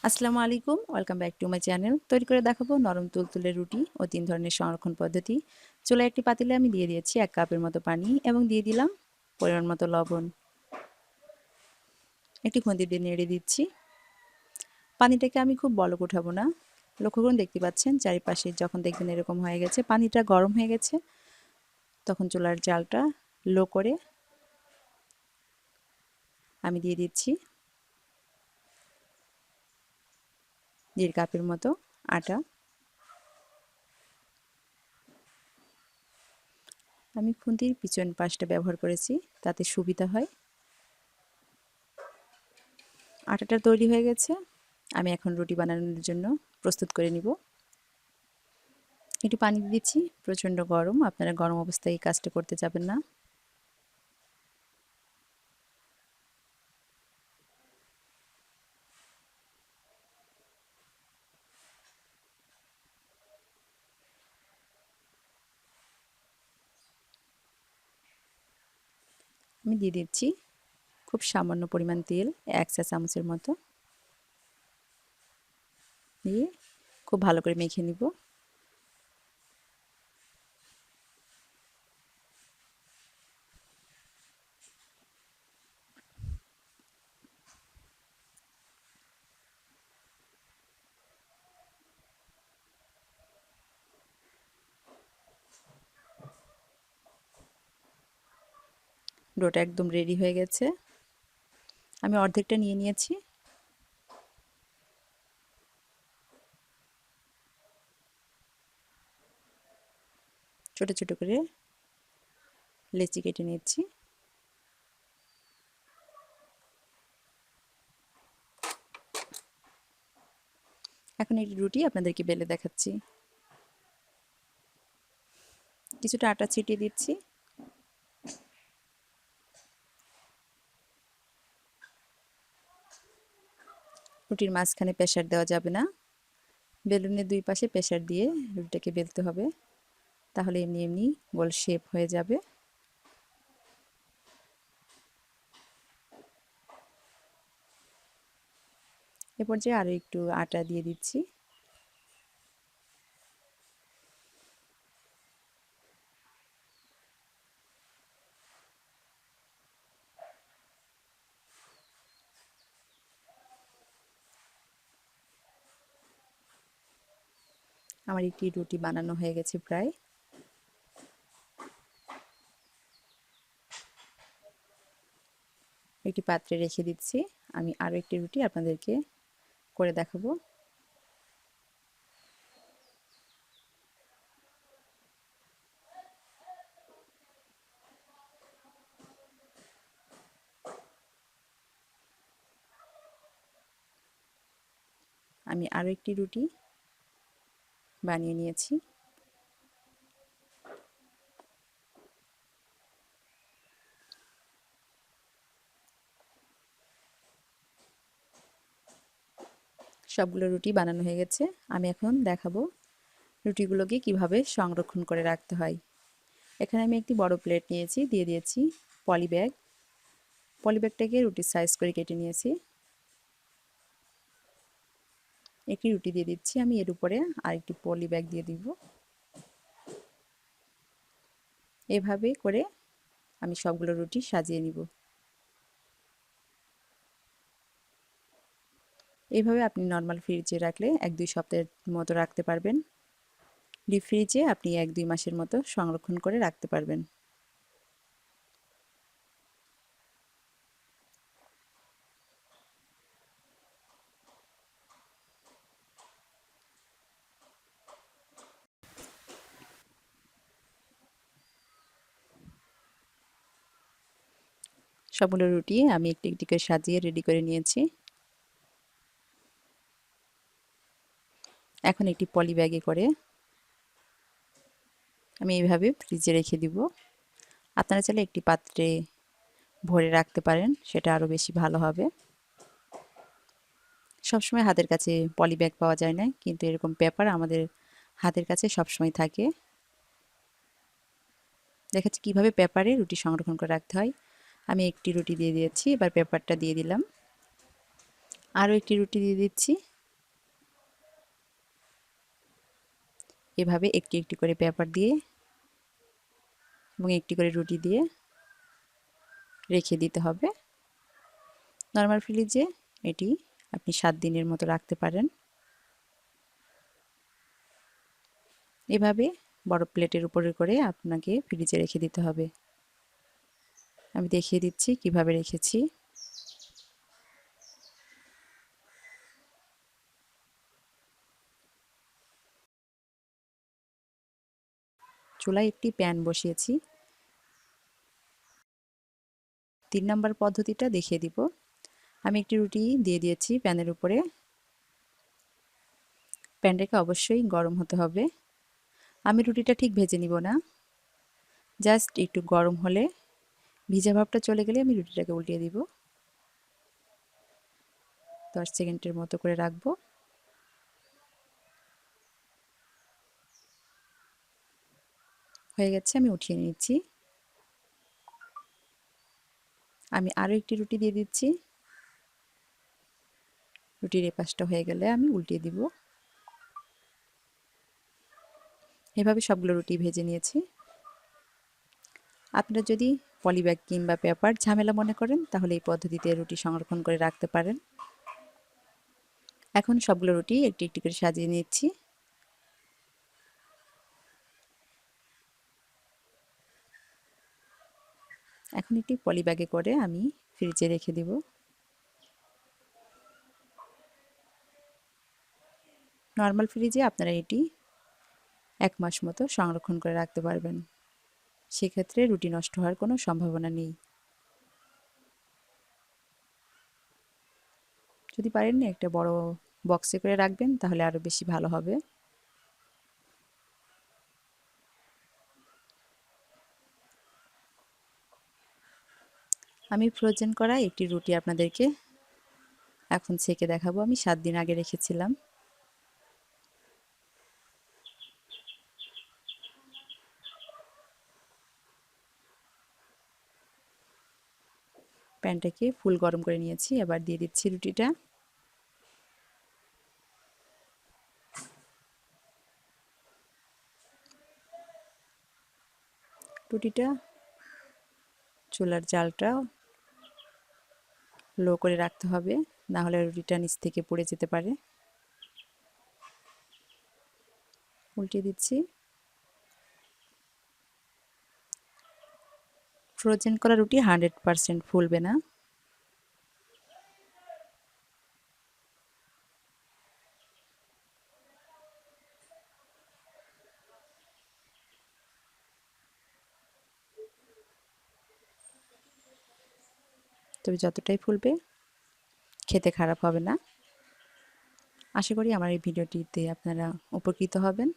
আসসালামু আলাইকুম, welcome back to my channel. তৈরি করে দেখাবো নরম তুলতুলে রুটি ও 3 ধরনের সংরক্ষণ পদ্ধতি। চুলায় একটি পাতিলে আমি দিয়ে দিয়েছি 1 কাপের মতো পানি এবং দিয়ে দিলাম পরিমাণ মতো লবণ। একটি খুন্তি দিয়ে নেড়ে দিচ্ছি। পানিটাকে আমি খুব বলক উঠাবো না। লক্ষ্য করুন, দেখতে পাচ্ছেন চারিপাশে যখন দেখবেন এরকম হয়ে গেছে, পানিটা গরম হয়ে গেছে, তখন চুলার জালটা লো করে আমি দিয়ে দিচ্ছি 1.5 কাপের মতো আটা। আমি খুন্তির পিছন পাশটা ব্যবহার করেছি, তাতে সুবিধা হয়। আটাটা তৈরি হয়ে গেছে, আমি এখন রুটি বানানোর জন্য প্রস্তুত করে নিব। একটু পানি দিচ্ছি, প্রচণ্ড গরম, আপনারা গরম অবস্থায় এই কাজটা করতে যাবেন না। আমি দিয়ে দিচ্ছি খুব সামান্য পরিমাণ তেল, 1 চা চামচের মতো, দিয়ে খুব ভালো করে মেখে নিব। ডোটা একদম রেডি হয়ে গেছে। আমি অর্ধেকটা নিয়ে নিয়েছি। ছোট ছোট করে লেচি কেটে নিচ্ছি। এখন এই রুটি আপনাদেরকে বেলে দেখাচ্ছি। কিছুটা আটা ছিটিয়ে দিচ্ছি। রুটির মাঝখানে প্রেসার দেওয়া যাবে না, বেলুনের 2 পাশে প্রেসার দিয়ে রুটিটাকে বেলতে হবে, তাহলে এমনি এমনি গোল শেপ হয়ে যাবে। এ পর্যায়ে আরও একটু আটা দিয়ে দিচ্ছি। আমার একটি রুটি বানানো হয়ে গেছে প্রায়। একটি পাত্রে রেখে দিচ্ছি। আমি আরও একটি রুটি আপনাদেরকে করে দেখাবো। আমি আরও একটি রুটি বানিয়ে নিয়েছি। সবগুলো রুটি বানানো হয়ে গেছে। আমি এখন দেখাবো রুটিগুলোকে কিভাবে সংরক্ষণ করে রাখতে হয়। এখানে আমি একটি বড় প্লেট নিয়েছি, দিয়ে দিয়েছি পলি ব্যাগ। পলি ব্যাগটাকে রুটির সাইজ করে কেটে নিয়েছি। একটি রুটি দিয়ে দিচ্ছি, আমি এর উপরে আরেকটি পলি ব্যাগ দিয়ে দিব। এভাবে করে আমি সবগুলো রুটি সাজিয়ে নিব। এইভাবে আপনি নর্মাল ফ্রিজে রাখলে 1-2 সপ্তাহের মতো রাখতে পারবেন। ডিপ ফ্রিজে আপনি 1-2 মাসের মতো সংরক্ষণ করে রাখতে পারবেন। সবগুলো রুটি আমি একটি একটি করে সাজিয়ে রেডি করে নিয়েছি। এখন একটি পলি ব্যাগে করে আমি এইভাবে ফ্রিজে রেখে দিব। আপনারা চাইলে একটি পাত্রে ভরে রাখতে পারেন, সেটা আরও বেশি ভালো হবে। সবসময় হাতের কাছে পলি ব্যাগ পাওয়া যায় না, কিন্তু এরকম পেপার আমাদের হাতের কাছে সবসময় থাকে। দেখাচ্ছি কীভাবে পেপারে রুটি সংরক্ষণ করে রাখতে হয়। আমি একটি রুটি দিয়ে দিয়েছি, এবার পেপারটা দিয়ে দিলাম। আরও একটি রুটি দিয়ে দিচ্ছি। এভাবে একটি একটি করে পেপার দিয়ে এবং একটি করে রুটি দিয়ে রেখে দিতে হবে। নরমাল ফ্রিজে এটি আপনি 7 দিনের মতো রাখতে পারেন। এভাবে বড় প্লেটের উপরে করে আপনাকে ফ্রিজে রেখে দিতে হবে। আমি দেখিয়ে দিচ্ছি কিভাবে রেখেছি। চুলায় একটি প্যান বসিয়েছি। 3 নম্বর পদ্ধতিটা দেখিয়ে দিব। আমি একটি রুটি দিয়ে দিয়েছি প্যানের উপরে। প্যানটাকে অবশ্যই গরম হতে হবে। আমি রুটিটা ঠিক ভেজে নিব না, জাস্ট একটু গরম হলে ভিজা ভাবটা চলে গেলে আমি রুটিটাকে উল্টিয়ে দিব। 10 সেকেন্ডের মতো করে রাখবো। হয়ে গেছে, আমি উঠিয়ে নিচ্ছি। আমি আরও একটি রুটি দিয়ে দিচ্ছি। রুটির এই পাশটা হয়ে গেলে আমি উল্টিয়ে দিব। এভাবে সবগুলো রুটি ভেজে নিয়েছি। আপনারা যদি পলিব্যাগ কিংবা পেপার ঝামেলা মনে করেন তাহলে এই পদ্ধতিতে রুটি সংরক্ষণ করে রাখতে পারেন। এখন সবগুলো রুটি একটি একটি করে সাজিয়ে নিচ্ছি। এখন একটি পলিব্যাগে করে আমি ফ্রিজে রেখে দিব। নর্মাল ফ্রিজে আপনারা এটি 1 মাস মতো সংরক্ষণ করে রাখতে পারবেন। সেক্ষেত্রে রুটি নষ্ট হওয়ার কোনো সম্ভাবনা নেই। যদি পারেন একটা বড় বক্সে করে রাখবেন তাহলে আরও বেশি ভালো হবে। আমি ফ্রোজেন করা একটি রুটি আপনাদেরকে এখন ছেঁকে দেখাবো। আমি 7 দিন আগে রেখেছিলাম। প্যানটাকে ফুল গরম করে নিয়েছি। এবার দিয়ে দিচ্ছি রুটিটা। রুটিটা চুলার জালটা লো করে রাখতে হবে, না হলে রুটিটা নিচ থেকে পুড়ে যেতে পারে। উল্টে দিচ্ছি। ফ্রোজেন করা রুটি 100% ফুলবে না। তবে যতটাই ফুলবে খেতে খারাপ হবে না। আশা করি আমার এই ভিডিওটিতে আপনারা উপকৃত হবেন।